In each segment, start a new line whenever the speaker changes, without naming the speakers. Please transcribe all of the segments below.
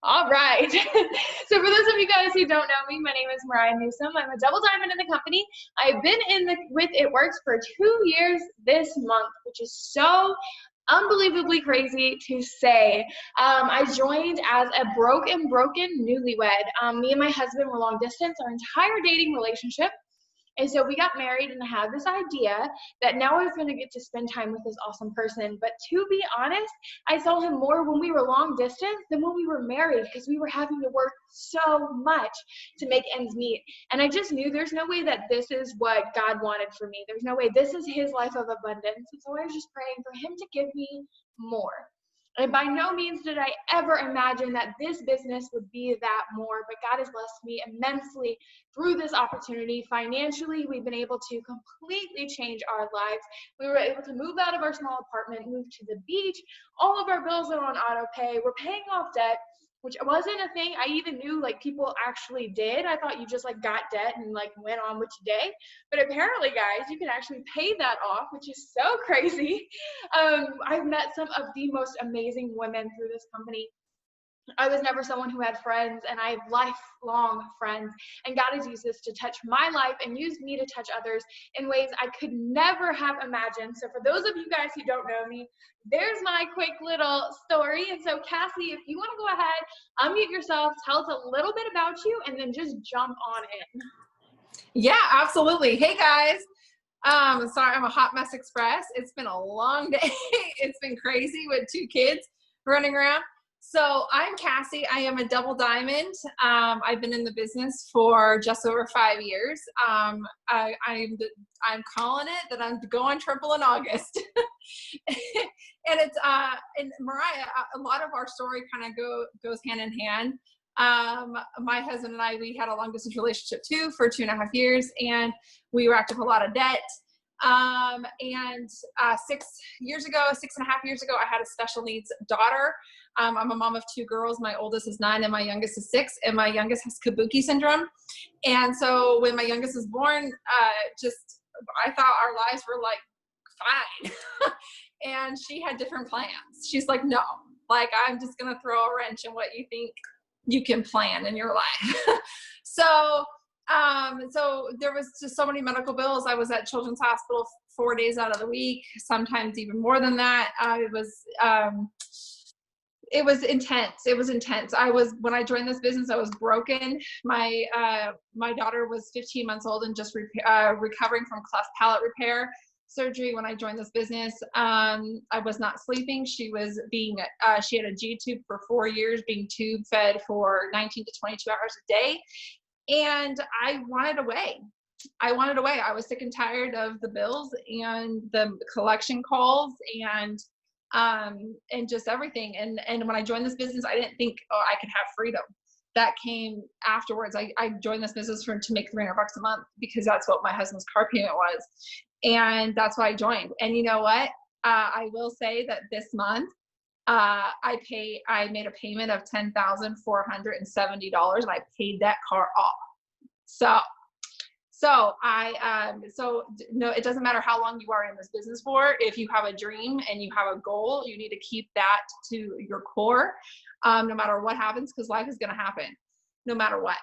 All right. So for those of you guys who don't know me, my name is Mariah Newsom. I'm a double diamond in the company. I've been with It Works for 2 years this month, which is so unbelievably crazy to say. I joined as a broken newlywed. Me and my husband were long distance our entire dating relationship. And so we got married and had this idea that now I was going to get to spend time with this awesome person. But to be honest, I saw him more when we were long distance than when we were married, because we were having to work so much to make ends meet. And I just knew there's no way that this is what God wanted for me. There's no way this is his life of abundance. And so I was just praying for him to give me more. And by no means did I ever imagine that this business would be that more, but God has blessed me immensely through this opportunity. Financially, we've been able to completely change our lives. We were able to move out of our small apartment, move to the beach. All of our bills are on auto pay. We're paying off debt, which wasn't a thing I even knew like people actually did. I thought you just like got debt and like went on with your day. But apparently, guys, you can actually pay that off, which is so crazy. I've met some of the most amazing women through this company. I was never someone who had friends, and I have lifelong friends, and God has used this to touch my life and used me to touch others in ways I could never have imagined. So for those of you guys who don't know me, there's my quick little story. And so Cassie, if you want to go ahead, unmute yourself, tell us a little bit about you, and then just jump on in.
Yeah, absolutely. Hey guys. Sorry, I'm a hot mess express. It's been a long day. It's been crazy with 2 kids running around. So I'm Cassie. I am a double diamond. I've been in the business for just over 5 years. I'm calling it that I'm going triple in August. And it's and Mariah, a lot of our story kind of goes hand in hand. My husband and I, we had a long distance relationship too for 2.5 years, and we racked up a lot of debt. And 6.5 years ago, I had a special needs daughter. I'm a mom of 2 girls. My oldest is 9 and my youngest is 6, and my youngest has Kabuki syndrome. And so when my youngest was born, I thought our lives were like fine. And she had different plans. She's like, no, like, I'm just going to throw a wrench in what you think you can plan in your life. So there was just so many medical bills. I was at Children's Hospital 4 days out of the week, sometimes even more than that. It was intense. When I joined this business, I was broken. My daughter was 15 months old and just recovering from cleft palate repair surgery when I joined this business. I was not sleeping. She had a G tube for 4 years, being tube fed for 19 to 22 hours a day. And I wanted away. I was sick and tired of the bills and the collection calls and just everything. And when I joined this business, I didn't think, I could have freedom. That came afterwards. I joined this business to make $300 a month, because that's what my husband's car payment was. And that's why I joined. And you know what? I will say that this month, I made a payment of $10,470, and I paid that car off. So no, it doesn't matter how long you are in this business for. If you have a dream and you have a goal, you need to keep that to your core, no matter what happens, because life is going to happen no matter what.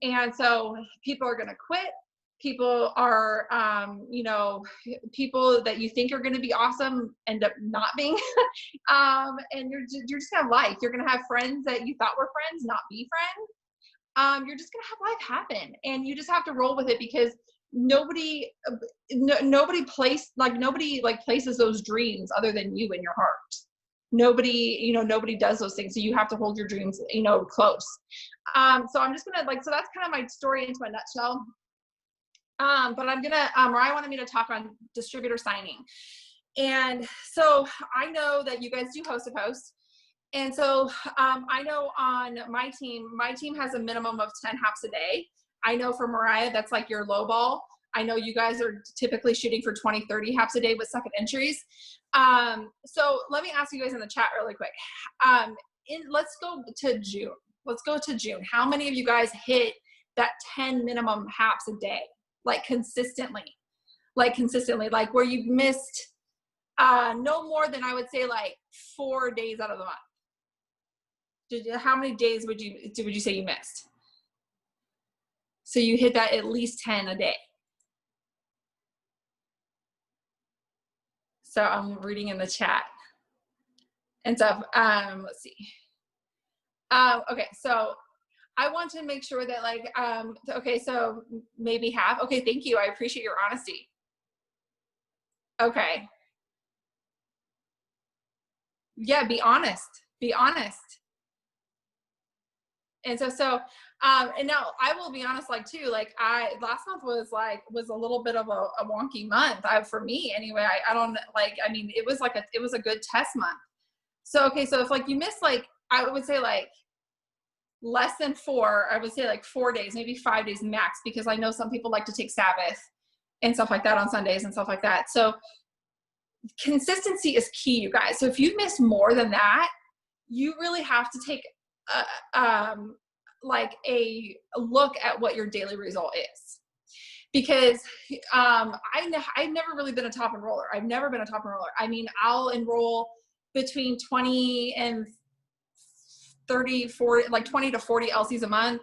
And so people are going to quit. People are, people that you think are going to be awesome end up not being. And you're just going to have life. You're going to have friends that you thought were friends not be friends. You're just going to have life happen, and you just have to roll with it, because nobody places those dreams other than you in your heart. Nobody does those things. So you have to hold your dreams, close. So I'm just going to so that's kind of my story into a nutshell. But I'm gonna, Mariah wanted me to talk on distributor signing. And so I know that you guys do host to post. And so I know on my team has a minimum of 10 hops a day. I know for Mariah, that's like your low ball. I know you guys are typically shooting for 20, 30 hops a day with second entries. So let me ask you guys in the chat really quick. Let's go to June. How many of you guys hit that 10 minimum hops a day? Like consistently, like where you've missed no more than, I would say, like 4 days out of the month. how many days would you say you missed? So you hit that at least 10 a day. So I'm reading in the chat and stuff. Let's see. Okay, so I want to make sure that like, okay, so maybe half. Okay, thank you. I appreciate your honesty. Okay. Yeah, be honest. Be honest. And and now I will be honest, like too, like last month was a little bit of a wonky month for me anyway. I don't like, I mean, it was a good test month. So, okay. So if like you miss, like, I would say like less than 4, I would say like 4 days, maybe 5 days max, because I know some people like to take Sabbath and stuff like that on Sundays and stuff like that. So consistency is key, you guys. So if you miss more than that, you really have to take like a look at what your daily result is, because I've never really been a top enroller. I've never been a top enroller. I mean, I'll enroll between 20 and 30, 40, like 20 to 40 LCs a month,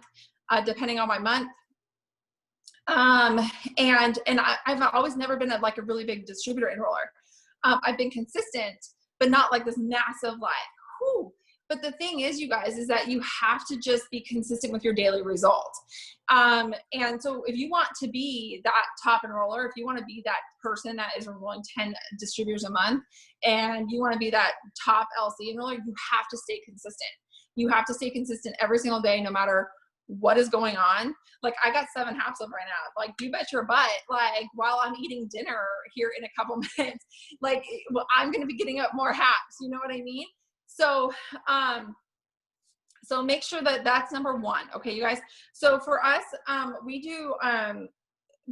depending on my month. And I've always never been a really big distributor enroller. I've been consistent, but not like this massive, like, whoo. But the thing is, you guys, is that you have to just be consistent with your daily result. And so if you want to be that top enroller, if you want to be that person that is enrolling 10 distributors a month, and you want to be that top LC enroller, you have to stay consistent. You have to stay consistent every single day, no matter what is going on. Like, I got 7 haps up right now. Like, you bet your butt, like, while I'm eating dinner here in a couple minutes, like, well, I'm going to be getting up more haps. You know what I mean? So, so make sure that that's number 1. Okay, you guys. So for us, we do,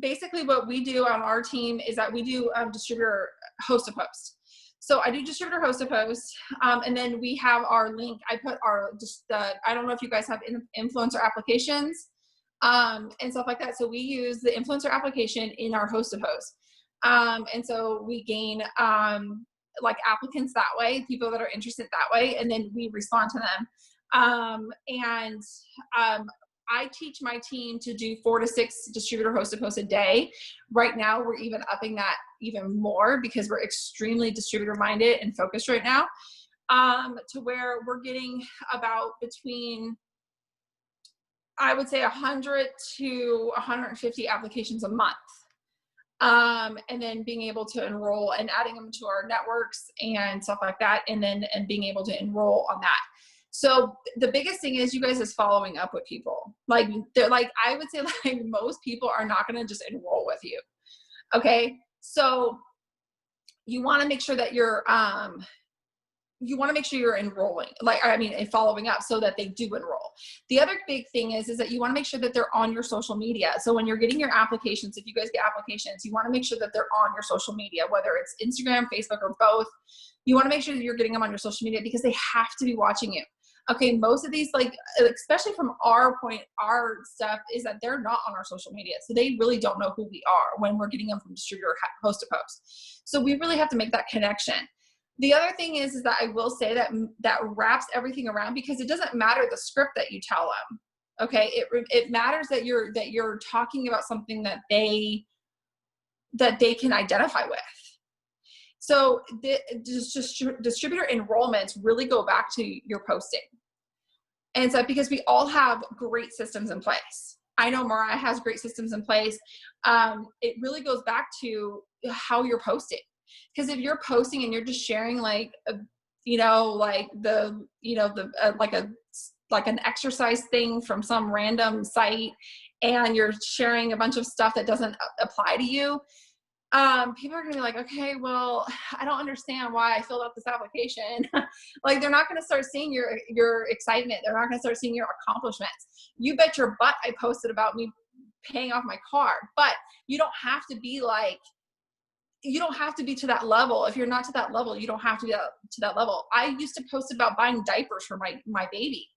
basically what we do on our team is that we do distributor host to post. So I do distributor host to post, and then we have our link. I put our, I don't know if you guys have influencer applications and stuff like that. So we use the influencer application in our host to post. And so we gain like applicants that way, people that are interested that way, and then we respond to them. I teach my team to do 4 to 6 distributor host to post a day. Right now, we're even upping that even more because we're extremely distributor minded and focused right now, to where we're getting about between, I would say, 100 to 150 applications a month. And then being able to enroll and adding them to our networks and stuff like that. And being able to enroll on that. So the biggest thing is, you guys, is following up with people. Like, they're like, I would say, like, most people are not going to just enroll with you. Okay. So you want to make sure that you're enrolling, and following up so that they do enroll. The other big thing is that you want to make sure that they're on your social media. So when you're getting your applications, if you guys get applications, you want to make sure that they're on your social media, whether it's Instagram, Facebook, or both. You want to make sure that you're getting them on your social media, because they have to be watching you. Okay, most of these, like, especially from our stuff is that they're not on our social media. So they really don't know who we are when we're getting them from distributor host to post. So we really have to make that connection. The other thing is that I will say that wraps everything around, because it doesn't matter the script that you tell them. Okay, it matters that you're talking about something that they can identify with. So distributor enrollments really go back to your posting. And so, because we all have great systems in place. I know Mariah has great systems in place. It really goes back to how you're posting. Because if you're posting and you're just sharing like an exercise thing from some random site, and you're sharing a bunch of stuff that doesn't apply to you, people are going to be like, okay, well, I don't understand why I filled out this application. Like, they're not going to start seeing your excitement. They're not going to start seeing your accomplishments. You bet your butt I posted about me paying off my car, but you don't have to be to that level. If you're not to that level, you don't have to be to that level. I used to post about buying diapers for my baby,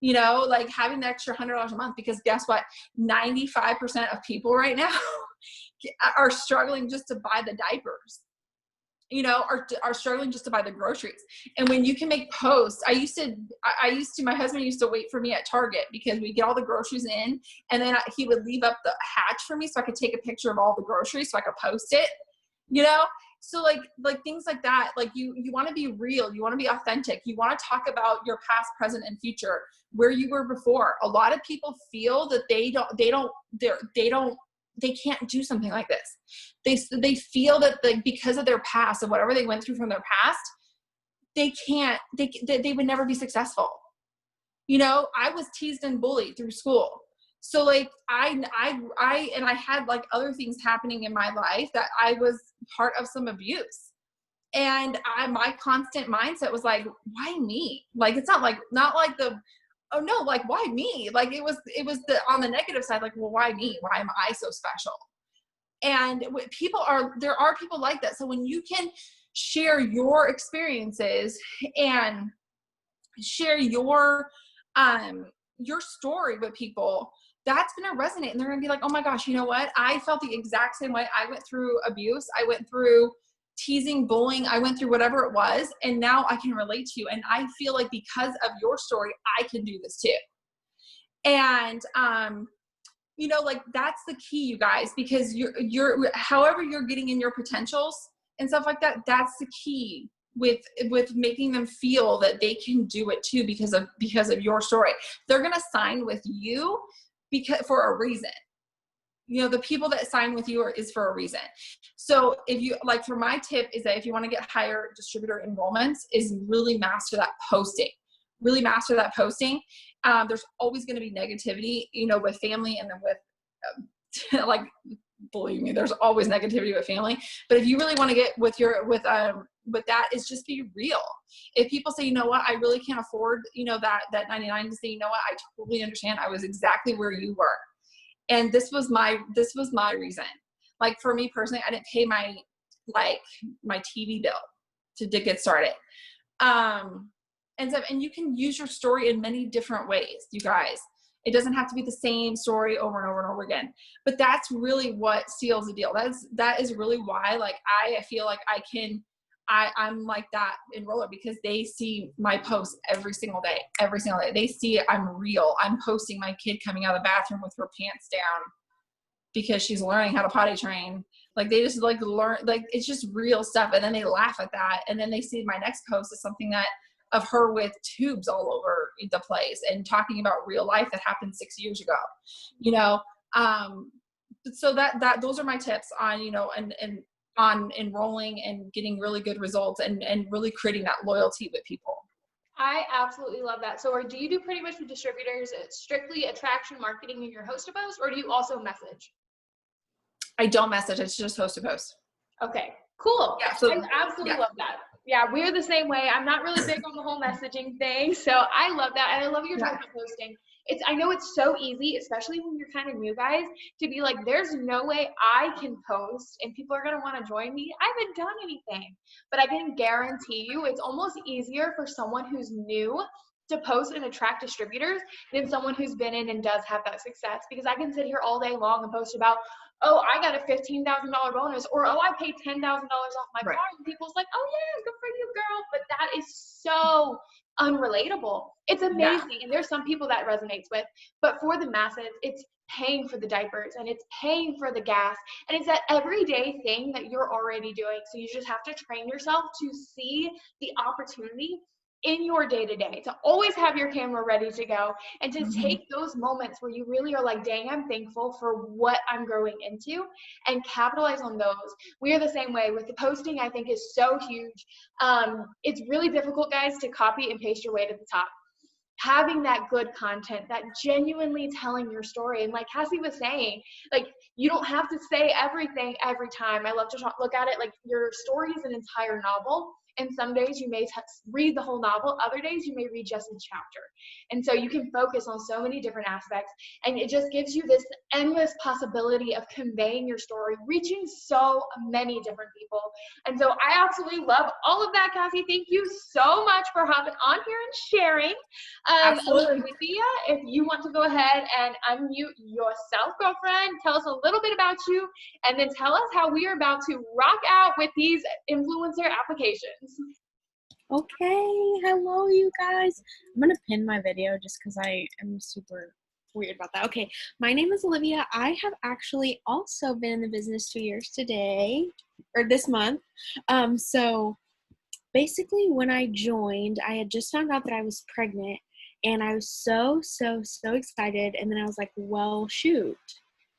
like having the extra $100 a month, because guess what? 95% of people right now are struggling just to buy the diapers. are struggling just to buy the groceries. And when you can make posts, my husband used to wait for me at Target because we get all the groceries in, and then he would leave up the hatch for me so I could take a picture of all the groceries so I could post it, So like things like that, like you want to be real, you want to be authentic, you want to talk about your past, present, and future, where you were before. A lot of people feel that they can't do something like this. They feel that because of their past and whatever they went through from their past, they would never be successful. I was teased and bullied through school. So like I had like other things happening in my life that I was part of some abuse. And my constant mindset was like, why me? Like, it's not like the, oh no, like why me? Like it was the, on the negative side, like, well, why me? Why am I so special? And there are people like that. So when you can share your experiences and share your story with people, that's going to resonate, and they're going to be like, oh my gosh, you know what? I felt the exact same way. I went through abuse. I went through teasing, bullying. I went through whatever it was. And now I can relate to you. And I feel like because of your story, I can do this too. And, like that's the key, you guys, because you're however you're getting in your potentials and stuff like that, that's the key with making them feel that they can do it too because of your story. They're going to sign with you for a reason. The people that sign with you is for a reason. So if you like, for my tip is that if you want to get higher distributor enrollments, is really master that posting. There's always going to be negativity, with family, and then with like, believe me, there's always negativity with family. But if you really want to get with that, is just be real. If people say, you know what, I really can't afford, that 99, to say, you know what, I totally understand. I was exactly where you were. And this was my reason. Like for me personally, I didn't pay my TV bill to get started. And you can use your story in many different ways, you guys. It doesn't have to be the same story over and over and over again. But that's really what seals the deal. That is really why, like, I feel like I'm like that enroller, because they see my posts every single day. They see I'm real. I'm posting my kid coming out of the bathroom with her pants down because she's learning how to potty train. Like, they just like learn, like, it's just real stuff. And then they laugh at that. And then they see my next post is something of her with tubes all over the place and talking about real life that happened 6 years ago, so that those are my tips on, and on enrolling and getting really good results and really creating that loyalty with people.
I absolutely love that. So do you do pretty much with distributors, strictly attraction marketing in your host a post, or do you also message?
I don't message. It's just host a post.
Okay, cool.
Yeah, so,
I absolutely love that. Yeah, we're the same way. I'm not really big on the whole messaging thing. So I love that. And I love your type of posting. I know it's so easy, especially when you're kind of new, guys, to be like, there's no way I can post and people are going to want to join me. I haven't done anything. But I can guarantee you it's almost easier for someone who's new to post and attract distributors than someone who's been in and does have that success. Because I can sit here all day long and post about, oh, I got a $15,000 bonus, or, oh, I paid $10,000 off my car. And people's like, oh yeah, good for you, girl. But that is so unrelatable. It's amazing. Yeah. And there's some people that resonates with, but for the masses, it's paying for the diapers and it's paying for the gas. And it's that everyday thing that you're already doing. So you just have to train yourself to see the opportunity in your day-to-day, to always have your camera ready to go, and to take those moments where you really are like, dang, I'm thankful for what I'm growing into, and capitalize on those. We are the same way with the posting. I think is so huge. It's really difficult, guys, to copy and paste your way to the top. Having that good content, that genuinely telling your story. And like Cassie was saying, like, you don't have to say everything every time. I love to look at it like your story is an entire novel. And some days you may read the whole novel, other days you may read just a chapter. And so you can focus on so many different aspects, and it just gives you this endless possibility of conveying your story, reaching so many different people. And so I absolutely love all of that, Cassie. Thank you so much for hopping on here and sharing.
Absolutely.
Olivia, if you want to go ahead and unmute yourself, girlfriend, tell us a little bit about you, and then tell us how we are about to rock out with these influencer applications.
Okay, hello you guys. I'm gonna pin my video just because I am super weird about that. Okay, my name is Olivia. I have actually also been in the business 2 years today, or this month. So basically when I joined, I had just found out that I was pregnant, and I was so excited. And then I was like, well, shoot.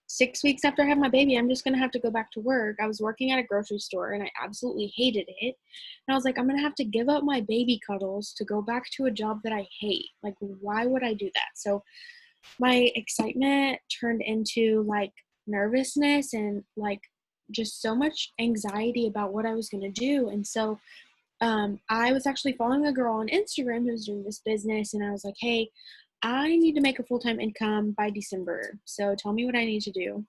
6 weeks after I had my baby, I'm just going to have to go back to work. I was working at a grocery store, and I absolutely hated it. And I was like, I'm going to have to give up my baby cuddles to go back to a job that I hate. Like, why would I do that? So my excitement turned into like nervousness and like just so much anxiety about what I was going to do. And so I was actually following a girl on Instagram who was doing this business, and I was like, hey, I need to make a full-time income by December. So tell me what I need to do.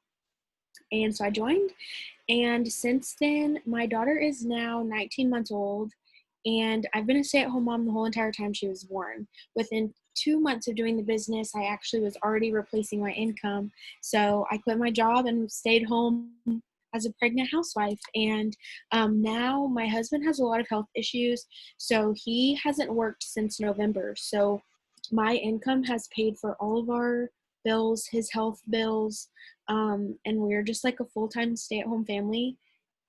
And so I joined. And since then, my daughter is now 19 months old. And I've been a stay-at-home mom the whole entire time she was born. Within 2 months of doing the business, I actually was already replacing my income. So I quit my job and stayed home as a pregnant housewife. And now my husband has a lot of health issues. So he hasn't worked since November. So my income has paid for all of our bills, his health bills, and we're just like a full-time stay-at-home family,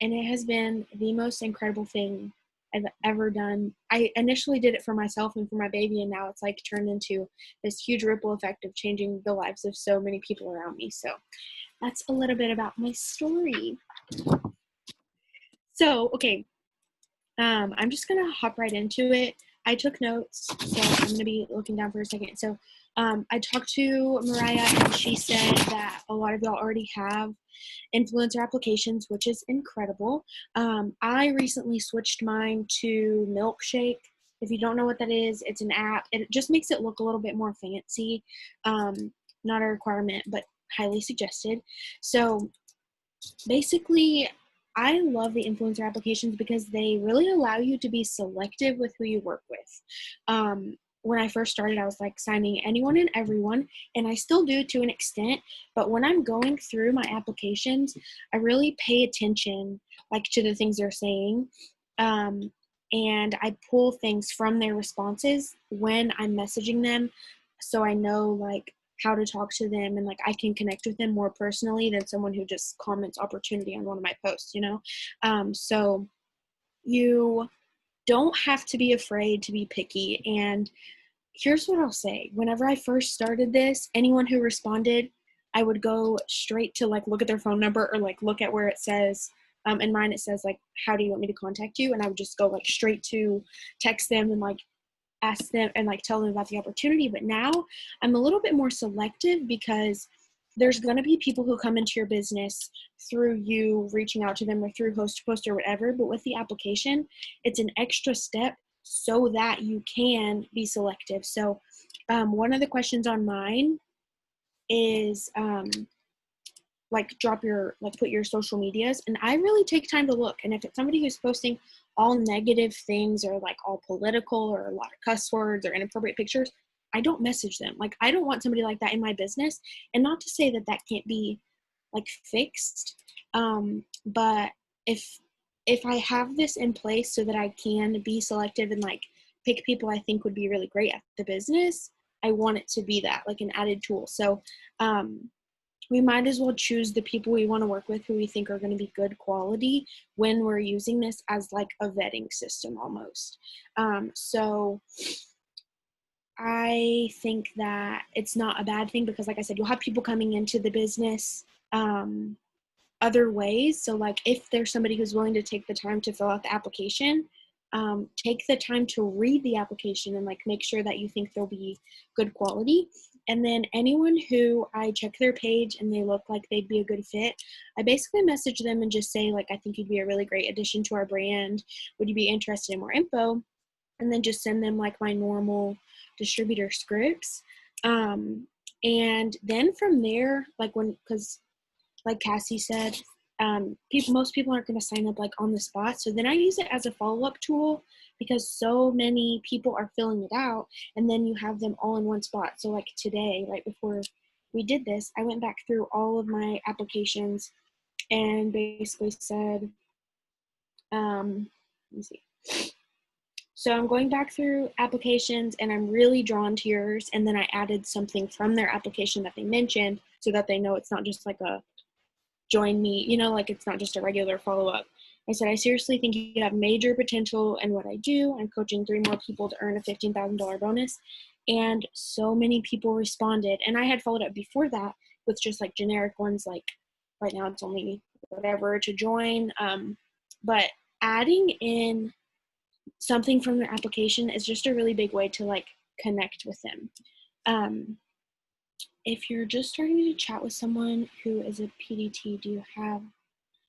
and it has been the most incredible thing I've ever done. I initially did it for myself and for my baby, and now it's like turned into this huge ripple effect of changing the lives of so many people around me. So that's a little bit about my story. So, okay, I'm just gonna hop right into it. I took notes, so I'm going to be looking down for a second. So I talked to Mariah, and she said that a lot of y'all already have influencer applications, which is incredible. I recently switched mine to Milkshake. If you don't know what that is, it's an app. It just makes it look a little bit more fancy. Not a requirement, but highly suggested. So basically, I love the influencer applications because they really allow you to be selective with who you work with. When I first started, I was like signing anyone and everyone, and I still do to an extent, but when I'm going through my applications, I really pay attention like to the things they're saying, and I pull things from their responses when I'm messaging them, so I know like how to talk to them, and like I can connect with them more personally than someone who just comments opportunity on one of my posts, you know? So you don't have to be afraid to be picky. And here's what I'll say. Whenever I first started this, anyone who responded, I would go straight to like look at their phone number, or like look at where it says, in mine it says like, how do you want me to contact you? And I would just go like straight to text them and like ask them and like tell them about the opportunity. But now I'm a little bit more selective, because there's going to be people who come into your business through you reaching out to them or through host to post or whatever. But with the application, it's an extra step so that you can be selective. So one of the questions on mine is like put your social medias, and I really take time to look. And if it's somebody who's posting all negative things, or like all political, or a lot of cuss words or inappropriate pictures, I don't message them. Like, I don't want somebody like that in my business. And not to say that that can't be like fixed, but if I have this in place so that I can be selective and like pick people I think would be really great at the business, I want it to be that, like an added tool. So we might as well choose the people we want to work with who we think are going to be good quality when we're using this as like a vetting system almost. So I think that it's not a bad thing, because like I said, you'll have people coming into the business other ways. So like if there's somebody who's willing to take the time to fill out the application, take the time to read the application and like make sure that you think they'll be good quality. And then anyone who I check their page and they look like they'd be a good fit, I basically message them and just say, like, I think you'd be a really great addition to our brand. Would you be interested in more info? And then just send them like my normal distributor scripts. And then from there, because like Cassie said, most people aren't going to sign up like on the spot. So then I use it as a follow-up tool because so many people are filling it out, and then you have them all in one spot. So like today, right before we did this, I went back through all of my applications and basically said, let me see. So I'm going back through applications and I'm really drawn to yours. And then I added something from their application that they mentioned so that they know it's not just like a join me, like it's not just a regular follow-up. I said, I seriously think you have major potential in what I do. I'm coaching 3 more people to earn a $15,000 bonus. And so many people responded. And I had followed up before that with just like generic ones, like right now it's only whatever to join. But adding in something from their application is just a really big way to like connect with them. If you're just starting to chat with someone who is a PDT, do you have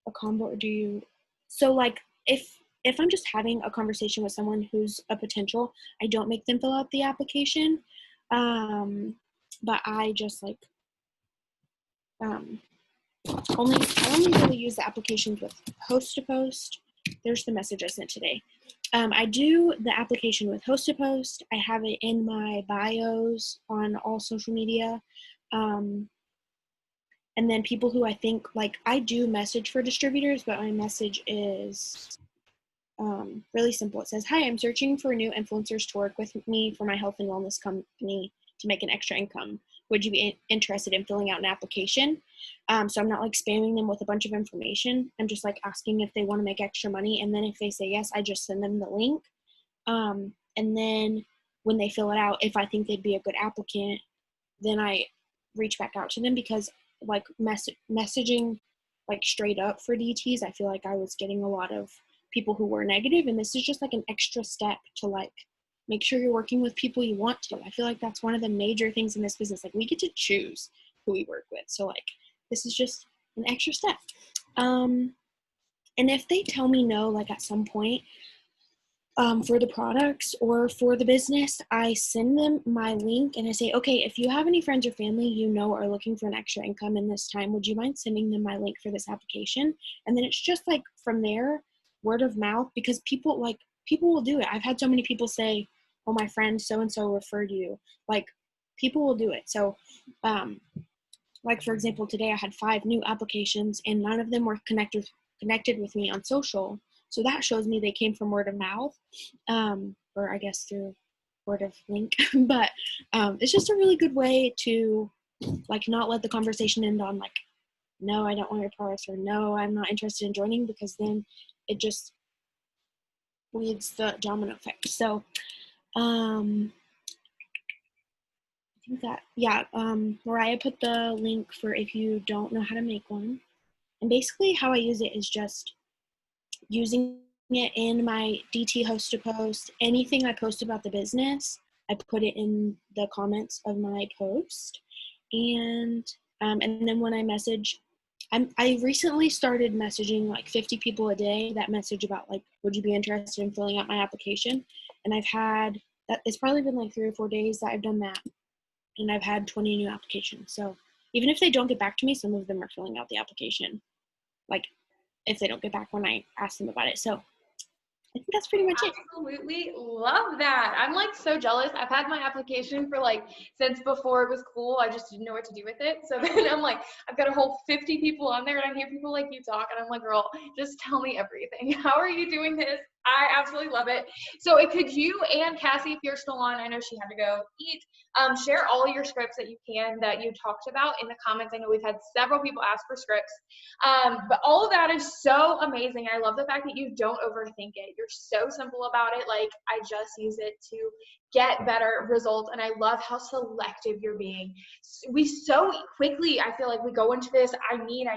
a combo, or do you? So like if I'm just having a conversation with someone who's a potential, I don't make them fill out the application, but I just like I only really use the applications with host to post. There's the message I sent today. I do the application with host to post. I have it in my bios on all social media. And then people who I think, like, I do message for distributors, but my message is really simple. It says, hi, I'm searching for new influencers to work with me for my health and wellness company to make an extra income. Would you be interested in filling out an application? So I'm not like spamming them with a bunch of information. I'm just like asking if they want to make extra money. And then if they say yes, I just send them the link. And then when they fill it out, if I think they'd be a good applicant, then I reach back out to them, because like messaging like straight up for DTs, I feel like I was getting a lot of people who were negative, and this is just like an extra step to like make sure you're working with people you want to. I feel like that's one of the major things in this business. Like, we get to choose who we work with. So like, this is just an extra step. And if they tell me no, like at some point, for the products or for the business, I send them my link and I say, okay, if you have any friends or family are looking for an extra income in this time, would you mind sending them my link for this application? And then it's just like from there, word of mouth, because people will do it. I've had so many people say, oh, my friend so-and-so referred you. Like, people will do it. So like, for example, today I had 5 new applications and none of them were connected with me on social. So that shows me they came from word of mouth, or I guess through word of link. But it's just a really good way to like not let the conversation end on like, no, I don't want your products, or no, I'm not interested in joining, because then it just leads the domino effect. So I think that, yeah, Mariah put the link for if you don't know how to make one. And basically how I use it is just using it in my DT host to post. Anything I post about the business, I put it in the comments of my post. And then when I message, I recently started messaging like 50 people a day that message about like, would you be interested in filling out my application? And I've had that, it's probably been like 3 or 4 days that I've done that. And I've had 20 new applications. So even if they don't get back to me, some of them are filling out the application, like if they don't get back when I ask them about it. So I think that's pretty much it.
Absolutely love that. I'm like so jealous. I've had my application for like since before it was cool. I just didn't know what to do with it. So then I'm like, I've got a whole 50 people on there, and I hear people like you talk, and I'm like, girl, just tell me everything. How are you doing this? I absolutely love it. So could you and Cassie, if you're still on, I know she had to go eat, share all your scripts that you can that you talked about in the comments. I know we've had several people ask for scripts, but all of that is so amazing. I love the fact that you don't overthink it. You're so simple about it. Like, I just use it to get better results, and I love how selective you're being. We so quickly, I feel like we go into this, I need,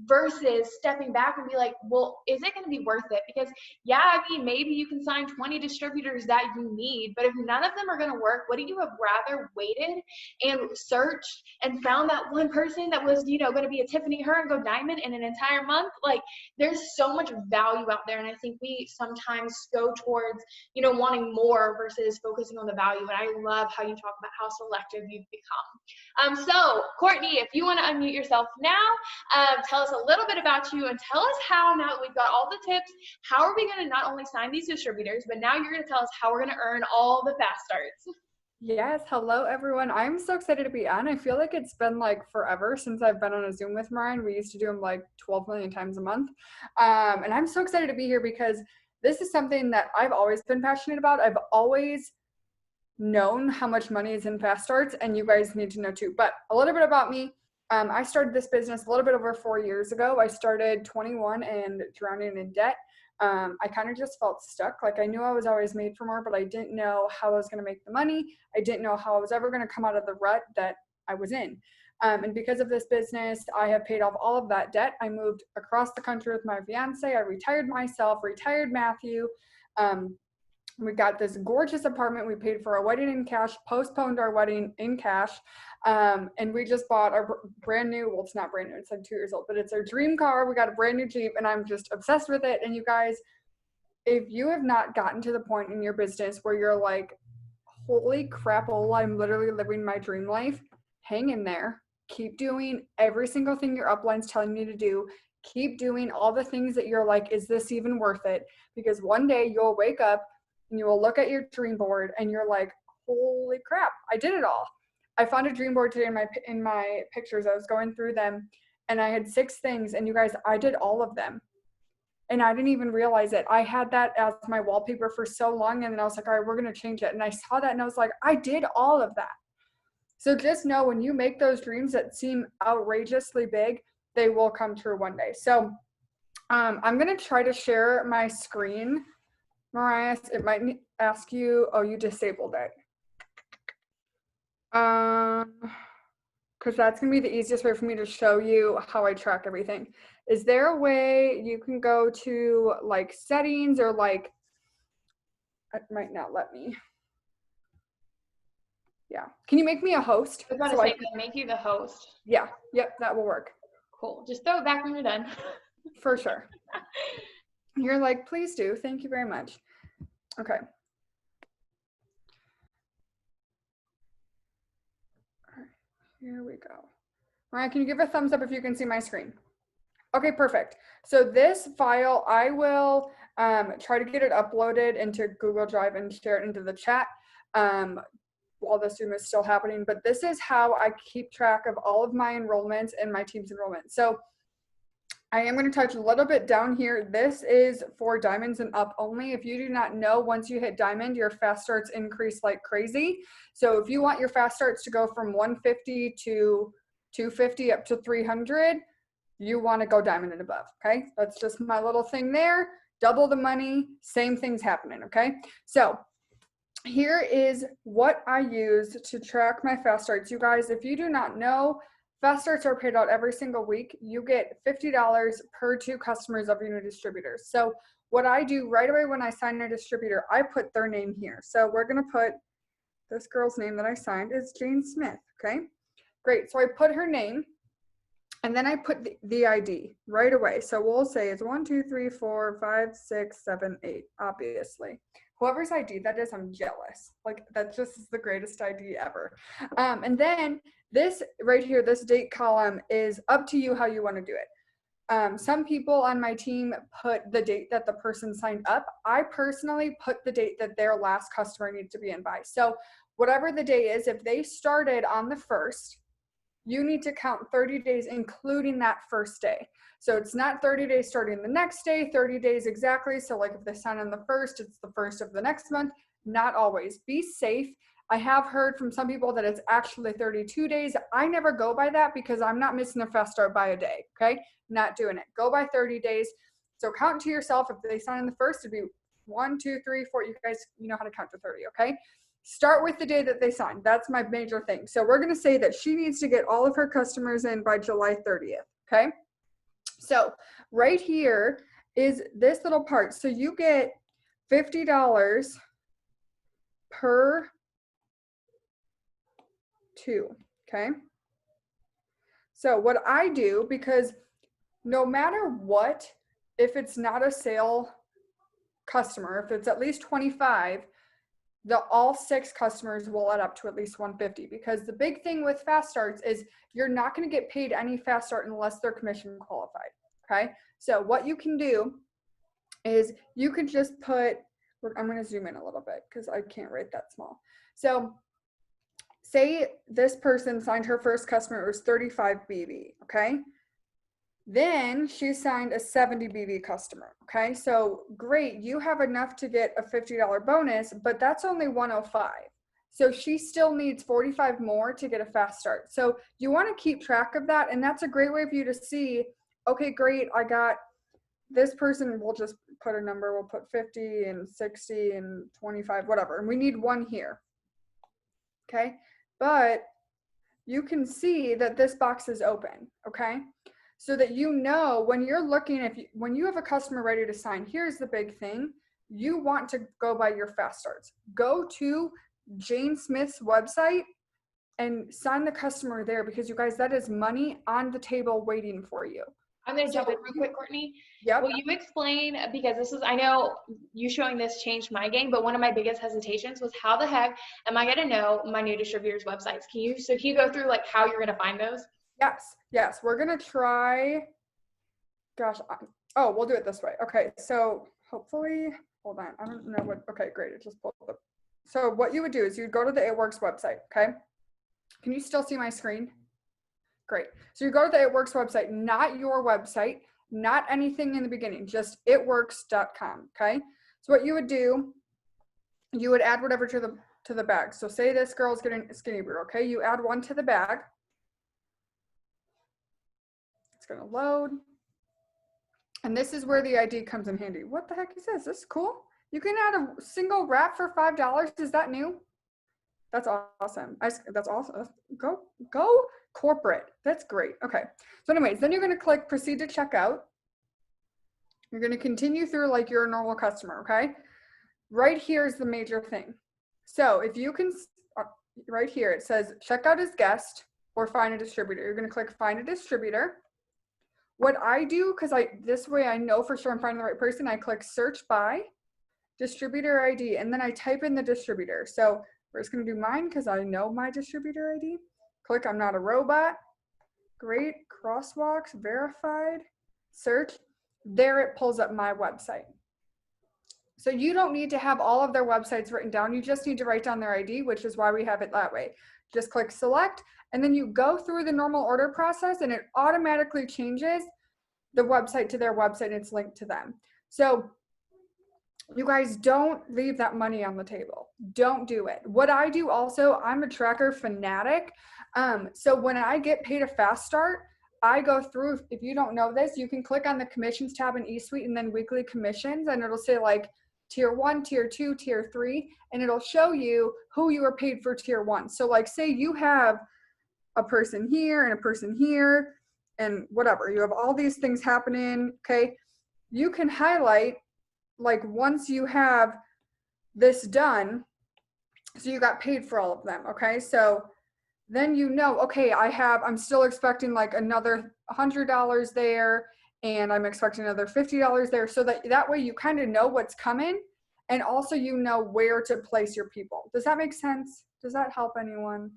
versus stepping back and be like, well, is it going to be worth it? Because yeah, I mean, maybe you can sign 20 distributors that you need, but if none of them are going to work, wouldn't you have rather waited and searched and found that one person that was, you know, going to be a Tiffany her and go diamond in an entire month? Like, there's so much value out there, and I think we sometimes go towards, you know, wanting more versus focusing on the value. And I love how you talk about how selective you've become. So Courtney, if you want to unmute yourself now, tell us a little bit about you and tell us how, now that we've got all the tips, how are we going to not only sign these distributors, but now you're going to tell us how we're going to earn all the fast starts.
Yes, hello everyone. I'm so excited to be on. I feel like it's been like forever since I've been on a Zoom with Mariah. We used to do them like 12 million times a month. And I'm so excited to be here because this is something that I've always been passionate about. I've always known how much money is in fast starts, and you guys need to know too. But a little bit about me. I started this business a little bit over 4 years ago. I started 21 and drowning in debt. I kind of just felt stuck. Like, I knew I was always made for more, but I didn't know how I was going to make the money. I didn't know how I was ever going to come out of the rut that I was in. And because of this business, I have paid off all of that debt. I moved across the country with my fiance. I retired myself, retired Matthew. We got this gorgeous apartment. We paid for our wedding in cash, postponed our wedding in cash. And we just bought our brand new, well, it's not brand new, it's like 2 years old, but it's our dream car. We got a brand new Jeep, and I'm just obsessed with it. And you guys, if you have not gotten to the point in your business where you're like, holy crap, I'm literally living my dream life, hang in there. Keep doing every single thing your upline's telling you to do. Keep doing all the things that you're like, is this even worth it? Because one day you'll wake up and you will look at your dream board and you're like, holy crap, I did it all. I found a dream board today in my pictures. I was going through them and I had 6 things, and you guys, I did all of them. And I didn't even realize it. I had that as my wallpaper for so long, and then I was like, all right, we're going to change it. And I saw that and I was like, I did all of that. So just know, when you make those dreams that seem outrageously big, they will come true one day. So I'm going to try to share my screen. Mariah, it might ask you, oh, you disabled it. Because that's going to be the easiest way for me to show you how I track everything. Is there a way you can go to like settings, or like, it might not let me. Yeah. Can you make me a host?
I was about to say, can I make you the host?
Yeah. Yep. That will work.
Cool. Just throw it back when you're done.
For sure. You're like, please do. Thank you very much. Okay. All right, here we go. All right, can you give a thumbs up if you can see my screen? Okay, perfect. So this file, I will try to get it uploaded into Google Drive and share it into the chat while the Zoom is still happening. But this is how I keep track of all of my enrollments and my team's enrollment. So I am going to touch a little bit down here. This is for diamonds and up only. If you do not know, once you hit diamond, your fast starts increase like crazy. So if you want your fast starts to go from 150 to 250 up to 300, you want to go diamond and above. Okay. That's just my little thing there. Double the money, same thing's happening. Okay. So here is what I use to track my fast starts. You guys, if you do not know, fast starts are paid out every single week. You get $50 per 2 customers of your new distributors. So what I do right away when I sign a distributor, I put their name here. So we're going to put this girl's name that I signed is Jane Smith. Okay, great. So I put her name, and then I put the ID right away. So we'll say it's 1, 2, 3, 4, 5, 6, 7, 8, obviously. Whoever's ID that is, I'm jealous. Like, that just is the greatest ID ever. And then this right here, this date column, is up to you how you want to do it. Some people on my team put the date that the person signed up. I personally put the date that their last customer needs to be in by. So whatever the day is, if they started on the 1st, you need to count 30 days, including that first day. So it's not 30 days starting the next day, 30 days exactly. So like if they sign on the 1st, it's the 1st of the next month. Not always. Be safe. I have heard from some people that it's actually 32 days. I never go by that because I'm not missing a fast start by a day. Okay. Not doing it. Go by 30 days. So count to yourself. If they sign on the 1st, it'd be 1, 2, 3, 4. You guys, you know how to count to 30. Okay. Start with the day that they signed. That's my major thing. So we're going to say that she needs to get all of her customers in by July 30th. Okay. So right here is this little part. So you get $50 per 2, okay? So what I do, because no matter what, if it's not a sale customer, if it's at least 25, all 6 customers will add up to at least 150, because the big thing with fast starts is you're not going to get paid any fast start unless they're commission qualified. Okay, so what you can do is you could just put, I'm going to zoom in a little bit because I can't write that small. So say this person signed her first customer, it was 35 BV. Okay, then she signed a 70 BV customer. Okay, so great, you have enough to get a $50 bonus, but that's only 105. So she still needs 45 more to get a fast start. So you want to keep track of that, and that's a great way for you to see, okay, great, I got this person, we'll just put a number, we'll put 50 and 60 and 25, whatever, and we need 1 here. Okay, but you can see that this box is open, okay? So that you know when you're looking, when you have a customer ready to sign, here's the big thing. You want to go by your fast starts. Go to Jane Smith's website and sign the customer there, because you guys, that is money on the table waiting for you.
I'm going to jump in real quick, Courtney.
Yep.
Will you explain, because this is, I know you showing this changed my game, but one of my biggest hesitations was how the heck am I going to know my new distributors' websites? Can you go through like how you're going to find those?
Yes. We're going to try, gosh, we'll do it this way. Okay, so hopefully, hold on. I don't know what, okay, great. It just pulled up. So what you would do is you'd go to the It Works website, okay? Can you still see my screen? Great. So you go to the It Works website, not your website, not anything in the beginning, just itworks.com, okay? So what you would do, you would add whatever to the bag. So say this girl's getting a skinny brew, okay? You add 1 to the bag. It's going to load. And this is where the ID comes in handy. What the heck is this? This is cool. You can add a single wrap for $5. Is that new? That's awesome. That's awesome. Go corporate. That's great. Okay. So anyways, then you're going to click proceed to checkout. You're going to continue through like you're a normal customer. Okay. Right here is the major thing. So if you can, right here, it says checkout as guest or find a distributor. You're going to click find a distributor. What I do, because this way I know for sure I'm finding the right person, I click search by distributor ID, and then I type in the distributor. So we're just going to do mine because I know my distributor ID. Click I'm not a robot. Great. Crosswalks, verified, search. There it pulls up my website. So you don't need to have all of their websites written down. You just need to write down their ID, which is why we have it that way. Just click select, and then you go through the normal order process, and it automatically changes the website to their website, and it's linked to them. So you guys, don't leave that money on the table. Don't do it. What I do also, I'm a tracker fanatic. So when I get paid a fast start, I go through, if you don't know this, you can click on the commissions tab in eSuite and then weekly commissions, and it'll say like tier 1, tier 2, tier 3, and it'll show you who you were paid for tier 1. So like say you have a person here and a person here and whatever, you have all these things happening, okay? You can highlight like once you have this done, so you got paid for all of them, okay? So then you know, okay, I'm still expecting like another $100 there, and I'm expecting another $50 there, so that way you kind of know what's coming, and also you know where to place your people. Does that make sense? Does that help anyone?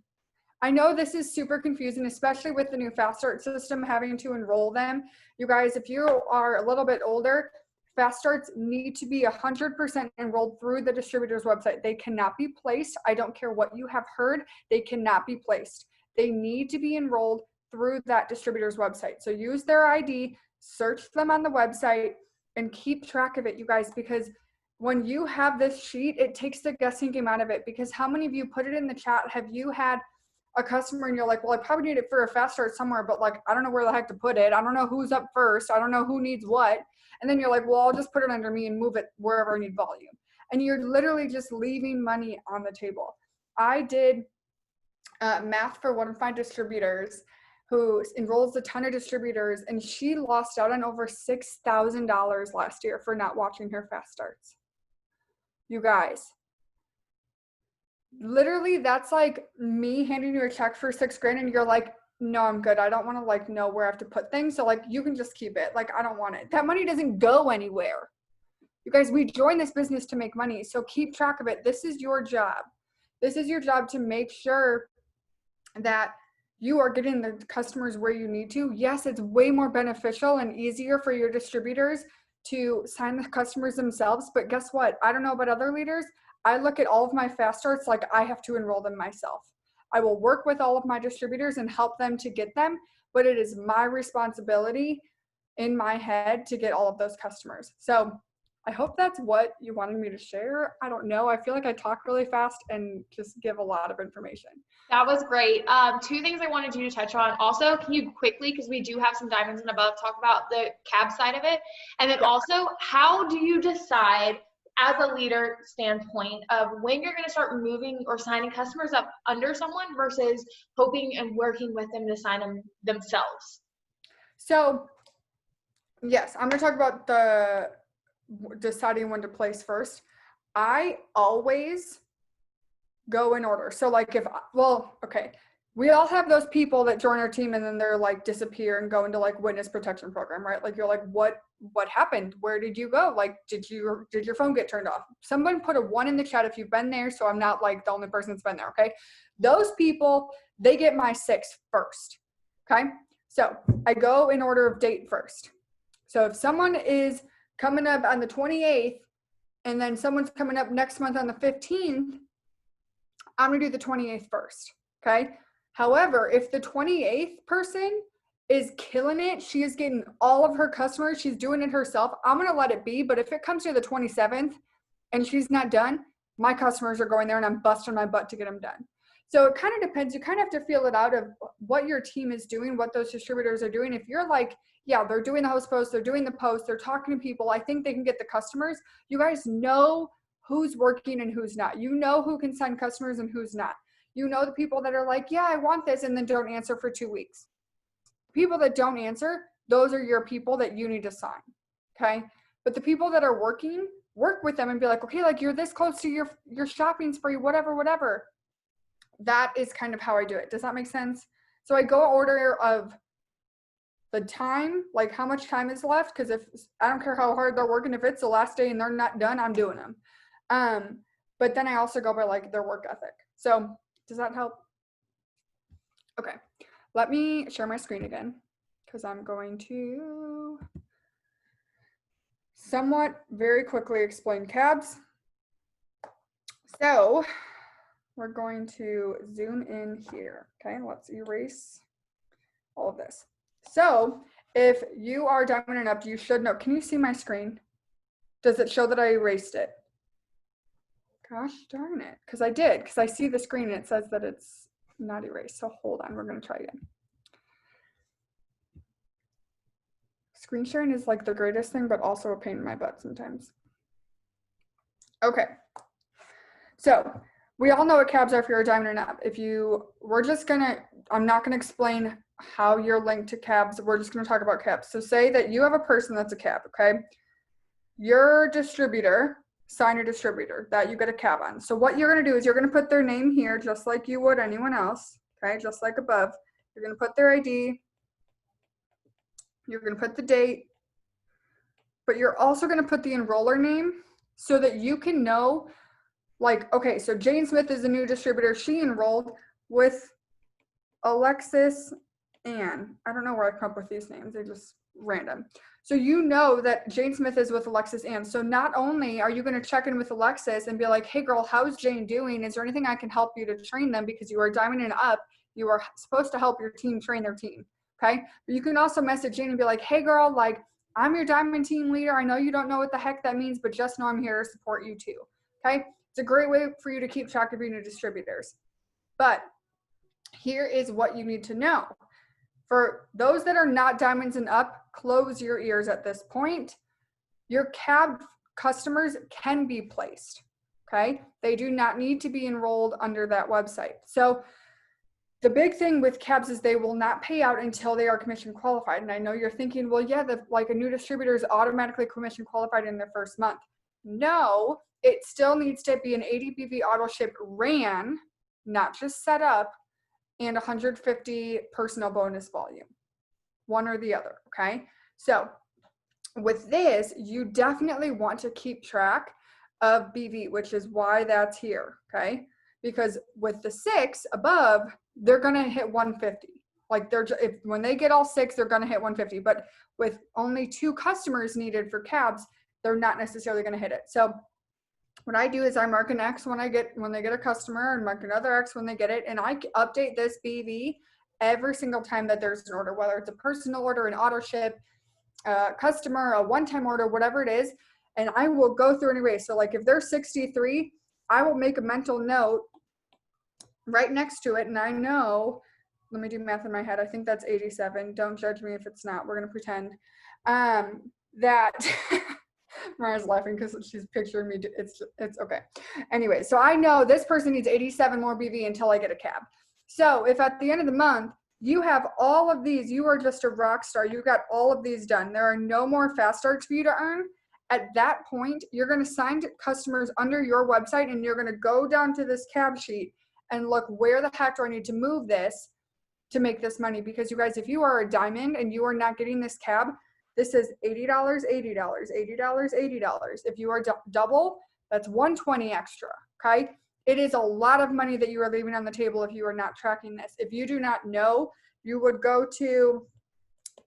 I know this is super confusing, especially with the new fast start system, having to enroll them. You guys, if you are a little bit older, fast starts need to be 100% enrolled through the distributor's website. They cannot be placed. I don't care what you have heard. They cannot be placed. They need to be enrolled through that distributor's website. So use their ID, search them on the website, and keep track of it, you guys, because when you have this sheet, it takes the guessing game out of it. Because how many of you, put it in the chat, have you had a customer and you're like, well, I probably need it for a fast start somewhere, but like, I don't know where the heck to put it. I don't know who's up first. I don't know who needs what. And then you're like, well, I'll just put it under me and move it wherever I need volume. And you're literally just leaving money on the table. I did math for one of my distributors who enrolls a ton of distributors, and she lost out on over $6,000 last year for not watching her fast starts. You guys, literally that's like me handing you a check for $6,000 and you're like, no, I'm good. I don't want to like know where I have to put things. So like, you can just keep it. Like, I don't want it. That money doesn't go anywhere. You guys, we joined this business to make money. So keep track of it. This is your job. This is your job to make sure that you are getting the customers where you need to. Yes, it's way more beneficial and easier for your distributors to sign the customers themselves. But guess what? I don't know about other leaders. I look at all of my fast starts like I have to enroll them myself. I will work with all of my distributors and help them to get them, but it is my responsibility in my head to get all of those customers. So I hope that's what you wanted me to share. I don't know. I feel like I talk really fast and just give a lot of information.
That was great. Two things I wanted you to touch on. Also, can you quickly, because we do have some diamonds and above, talk about the cab side of it? And then also, how do you decide as a leader standpoint of when you're going to start moving or signing customers up under someone versus hoping and working with them to sign them themselves?
So yes, I'm going to talk about the deciding when to place first. I always go in order. So like we all have those people that join our team and then they're like disappear and go into like witness protection program, right? Like you're like, what happened? Where did you go? Like, did your phone get turned off? Someone put a 1 in the chat if you've been there, so I'm not like the only person that's been there, okay? Those people, they get my 6 first, okay? So I go in order of date first. So if someone is coming up on the 28th and then someone's coming up next month on the 15th, I'm gonna do the 28th first, okay? However, if the 28th person is killing it, she is getting all of her customers, she's doing it herself, I'm gonna let it be. But if it comes to the 27th and she's not done, my customers are going there and I'm busting my butt to get them done. So it kind of depends. You kind of have to feel it out of what your team is doing, what those distributors are doing. If you're like, yeah, they're doing the host post, they're doing the post, they're talking to people, I think they can get the customers. You guys know who's working and who's not. You know who can sign customers and who's not. You know the people that are like, yeah, I want this, and then don't answer for 2 weeks. People that don't answer, those are your people that you need to sign, okay? But the people that are working, work with them and be like, okay, like you're this close to your shopping spree, whatever. That is kind of how I do it. Does that make sense? So I go order of the time, like how much time is left, because if I don't care how hard they're working, if it's the last day and they're not done, I'm doing them. But then I also go by like their work ethic. So does that help? Okay, let me share my screen again because I'm going to somewhat very quickly explain cabs. So we're going to zoom in here. Okay, let's erase all of this. So if you are diamond and up, you should know. Can you see my screen? Does it show that I erased it? Gosh darn it, because I did, because I see the screen and it says that it's not erased. So hold on, we're going to try again. Screen sharing is like the greatest thing, but also a pain in my butt sometimes. Okay, so we all know what cabs are if you're a diamond and up. I'm not going to explain how you're linked to cabs. We're just going to talk about cabs. So say that you have a person that's a cab, okay? Your distributor, sign a distributor that you get a cab on. So what you're going to do is you're going to put their name here just like you would anyone else, okay? Just like above. You're going to put their ID. You're going to put the date. But you're also going to put the enroller name so that you can know, like, okay, so Jane Smith is a new distributor. She enrolled with Alexis Ann. I don't know where I come up with these names. They're just random. So you know that Jane Smith is with Alexis Ann. So not only are you going to check in with Alexis and be like, hey girl, how's Jane doing? Is there anything I can help you to train them? Because you are diamond and up. You are supposed to help your team train their team. Okay. But you can also message Jane and be like, hey girl, like I'm your diamond team leader. I know you don't know what the heck that means, but just know I'm here to support you too. Okay. It's a great way for you to keep track of your new distributors. But here is what you need to know. For those that are not diamonds and up, close your ears at this point. Your cab customers can be placed, okay? They do not need to be enrolled under that website. So the big thing with cabs is they will not pay out until they are commission qualified. And I know you're thinking, well, yeah, like a new distributor is automatically commission qualified in their first month. No, it still needs to be an 80 BV auto ship ran, not just set up, and 150 personal bonus volume, one or the other. Okay. So with this, you definitely want to keep track of BV, which is why that's here. Okay. Because with the 6 above, they're going to hit 150. Like when they get all 6, they're going to hit 150. But with only 2 customers needed for cabs, they're not necessarily going to hit it. So what I do is I mark an X when they get a customer, and mark another X when they get it. And I update this BV every single time that there's an order, whether it's a personal order, an auto ship, a customer, a one-time order, whatever it is. And I will go through anyway. So like if there's 63, I will make a mental note right next to it. And I know, let me do math in my head. I think that's 87. Don't judge me if it's not. We're going to pretend that Mariah's laughing because she's picturing me. It's okay. Anyway, so I know this person needs 87 more BV until I get a cab. So if at the end of the month, you have all of these, you are just a rock star. You got all of these done. There are no more fast starts for you to earn. At that point, you're going to sign customers under your website, and you're going to go down to this cab sheet and look, where the heck do I need to move this to make this money? Because you guys, if you are a diamond and you are not getting this cab, this is $80, $80, $80, $80. If you are double, that's $120 extra, okay? It is a lot of money that you are leaving on the table if you are not tracking this. If you do not know, you would go to,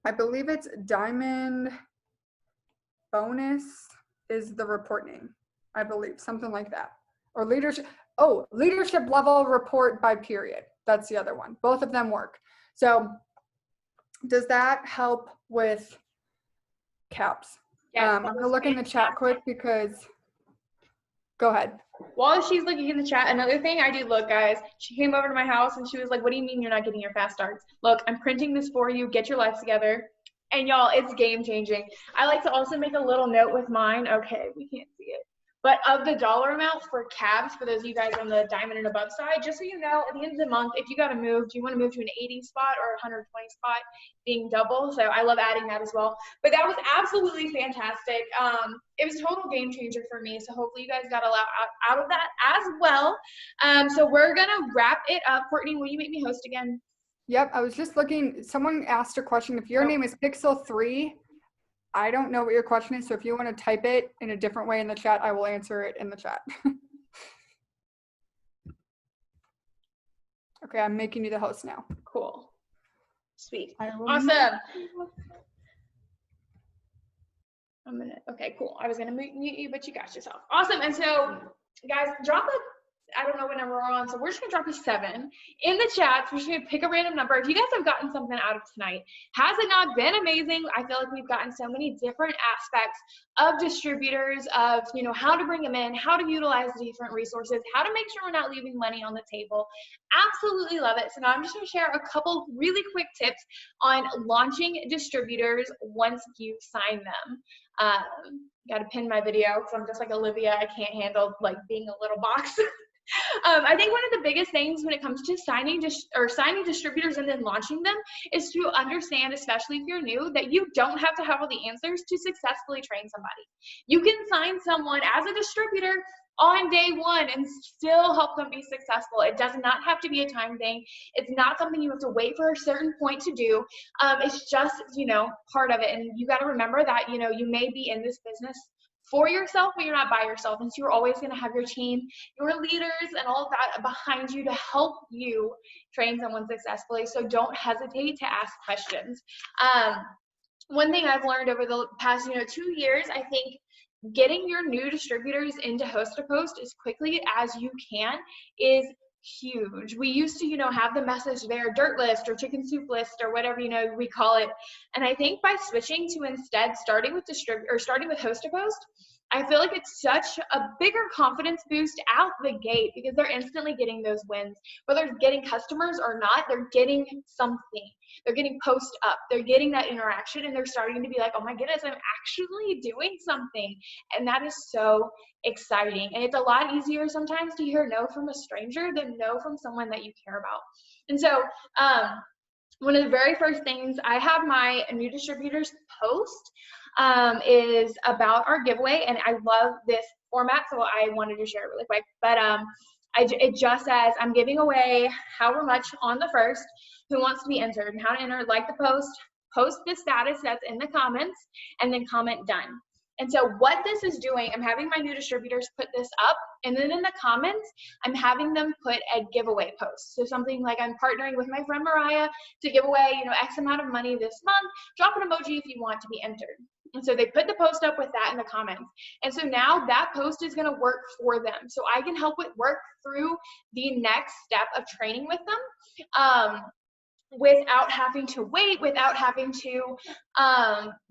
I believe it's Diamond Bonus is the report name, I believe, something like that. Or leadership level report by period. That's the other one. Both of them work. So does that help with cabs?
Yes,
I'm going to look in the chat quick because, go ahead.
While she's looking in the chat, another thing I do, look guys, she came over to my house and she was like, what do you mean you're not getting your fast starts? Look, I'm printing this for you. Get your life together. And y'all, it's game changing. I like to also make a little note with mine. Okay, we can't see it. But of the dollar amounts for cabs, for those of you guys on the diamond and above side, just so you know, at the end of the month, if you got to move, do you want to move to an 80 spot or 120 spot being double? So I love adding that as well. But that was absolutely fantastic. It was a total game changer for me. So hopefully you guys got a lot out of that as well. So we're going to wrap it up. Courtney, will you make me host again?
Yep, I was just looking. Someone asked a question. If your name is Pixel3, I don't know what your question is. So if you want to type it in a different way in the chat, I will answer it in the chat. Okay, I'm making you the host now.
Cool. Sweet.
Awesome.
Okay, cool. I was gonna mute you, but you got yourself. Awesome. And so, guys, drop a, I don't know what number we're on, so we're just gonna drop a 7 in the chat. We're just gonna pick a random number. If you guys have gotten something out of tonight, has it not been amazing? I feel like we've gotten so many different aspects of distributors, of, you know, how to bring them in, how to utilize the different resources, how to make sure we're not leaving money on the table. Absolutely love it. So now I'm just gonna share a couple really quick tips on launching distributors once you sign them. Got to pin my video because I'm just like Olivia. I can't handle like being a little box. I think one of the biggest things when it comes to signing distributors and then launching them is to understand, especially if you're new, that you don't have to have all the answers to successfully train somebody. You can sign someone as a distributor on day 1 and still help them be successful. It does not have to be a time thing. It's not something you have to wait for a certain point to do. It's just, you know, part of it. And you got to remember that, you know, you may be in this business for yourself, but you're not by yourself. And so you're always going to have your team, your leaders, and all of that behind you to help you train someone successfully. So don't hesitate to ask questions. One thing I've learned over the past, 2 years, I think getting your new distributors into host to post as quickly as you can is huge. We used to, have the message there, dirt list or chicken soup list or whatever, we call it. And I think by switching to instead starting with host to post, I feel like it's such a bigger confidence boost out the gate because they're instantly getting those wins. Whether it's getting customers or not, they're getting something. They're getting post up. They're getting that interaction and they're starting to be like, oh my goodness, I'm actually doing something. And that is so exciting. And it's a lot easier sometimes to hear no from a stranger than no from someone that you care about. And so one of the very first things, I have my new distributors post is about our giveaway, and I love this format, so I wanted to share it really quick. But it just says, I'm giving away however much on the 1st, who wants to be entered, and how to enter, like the post the status that's in the comments, and then comment done. And so what this is doing, I'm having my new distributors put this up, and then in the comments, I'm having them put a giveaway post. So something like, I'm partnering with my friend Mariah to give away, X amount of money this month. Drop an emoji if you want to be entered. And so they put the post up with that in the comments. And so now that post is going to work for them. So I can help work through the next step of training with them. Without having to wait, without having to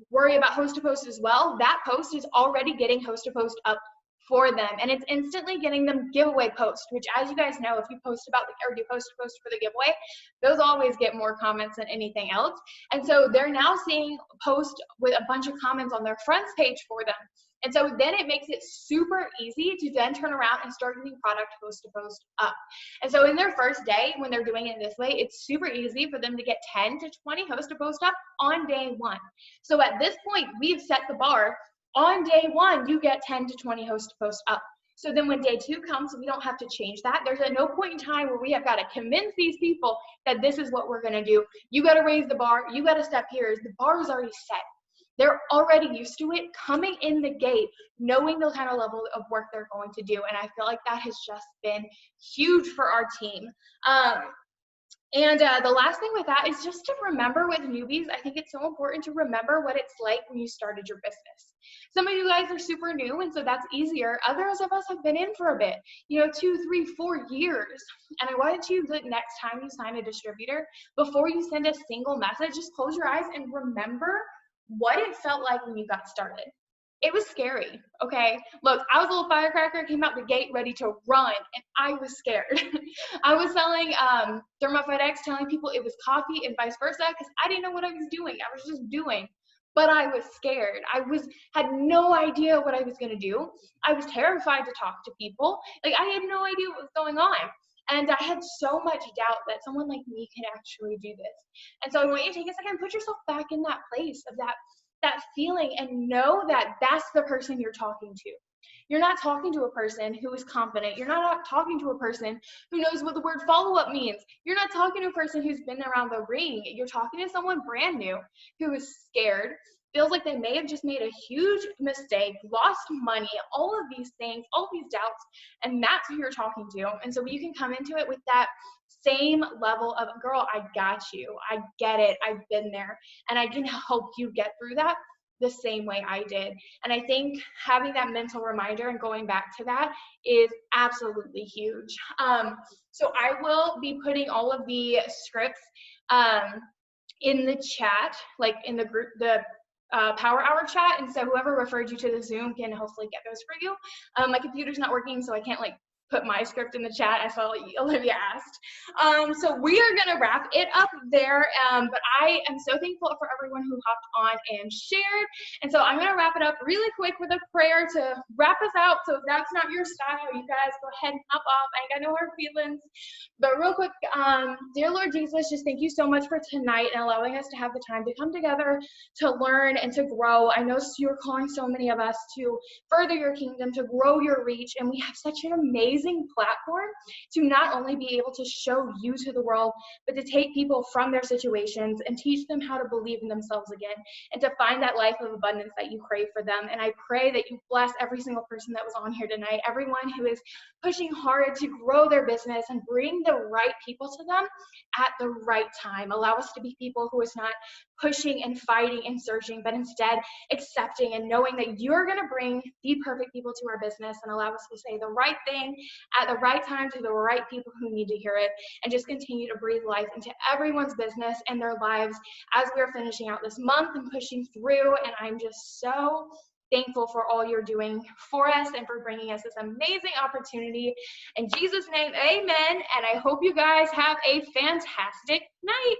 worry about host to post as well. That post is already getting host to post up for them, and it's instantly getting them giveaway posts, which, as you guys know, if you post about or do post to post for the giveaway, those always get more comments than anything else. And so they're now seeing post with a bunch of comments on their friends page for them. And so then it makes it super easy to then turn around and start getting product host to post up. And so in their first day, when they're doing it this way, it's super easy for them to get 10 to 20 host to post up on day 1. So at this point, we've set the bar. On day 1, you get 10 to 20 host to post up. So then when day 2 comes, we don't have to change that. There's no point in time where we have got to convince these people that this is what we're going to do. You got to raise the bar. You got to step here. The bar is already set. They're already used to it coming in the gate, knowing the kind of level of work they're going to do. And I feel like that has just been huge for our team. The last thing with that is just to remember with newbies, I think it's so important to remember what it's like when you started your business. Some of you guys are super new, and so that's easier. Others of us have been in for a bit, 2, 3, 4 years. And I wanted you to, next time you sign a distributor, before you send a single message, just close your eyes and remember what it felt like when you got started. It was scary, okay? Look, I was a little firecracker, came out the gate ready to run, and I was scared. I was selling ThermoFedEx, telling people it was coffee and vice versa, because I didn't know what I was doing. I was just doing, but I was scared. Had no idea what I was gonna do. I was terrified to talk to people. Like, I had no idea what was going on. And I had so much doubt that someone like me could actually do this. And so I want you to take a second and put yourself back in that place of that feeling, and know that that's the person you're talking to. You're not talking to a person who is confident. You're not talking to a person who knows what the word follow-up means. You're not talking to a person who's been around the ring. You're talking to someone brand new who is scared, feels like they may have just made a huge mistake, lost money, all of these things, all of these doubts, and that's who you're talking to. And so you can come into it with that same level of, girl, I got you. I get it. I've been there, and I can help you get through that the same way I did. And I think having that mental reminder and going back to that is absolutely huge. So I will be putting all of the scripts in the chat, like in the group, the Power Hour chat, and so whoever referred you to the Zoom can hopefully get those for you. My computer's not working, so I can't put my script in the chat. I saw Olivia asked. So we are gonna wrap it up there, but I am so thankful for everyone who hopped on and shared. And so I'm gonna wrap it up really quick with a prayer to wrap us out. So if that's not your style, you guys go ahead and hop off. I ain't got no hard feelings. But real quick, dear Lord Jesus, just thank you so much for tonight and allowing us to have the time to come together to learn and to grow. I know you're calling so many of us to further your kingdom, to grow your reach, and we have such an amazing platform to not only be able to show you to the world, but to take people from their situations and teach them how to believe in themselves again, and to find that life of abundance that you crave for them. And I pray that you bless every single person that was on here tonight, everyone who is pushing hard to grow their business and bring the right people to them at the right time. Allow us to be people who is not pushing and fighting and searching, but instead accepting and knowing that you're going to bring the perfect people to our business, and allow us to say the right thing at the right time to the right people who need to hear it, and just continue to breathe life into everyone's business and their lives as we're finishing out this month and pushing through. And I'm just so thankful for all you're doing for us and for bringing us this amazing opportunity. In Jesus' name, amen. And I hope you guys have a fantastic night.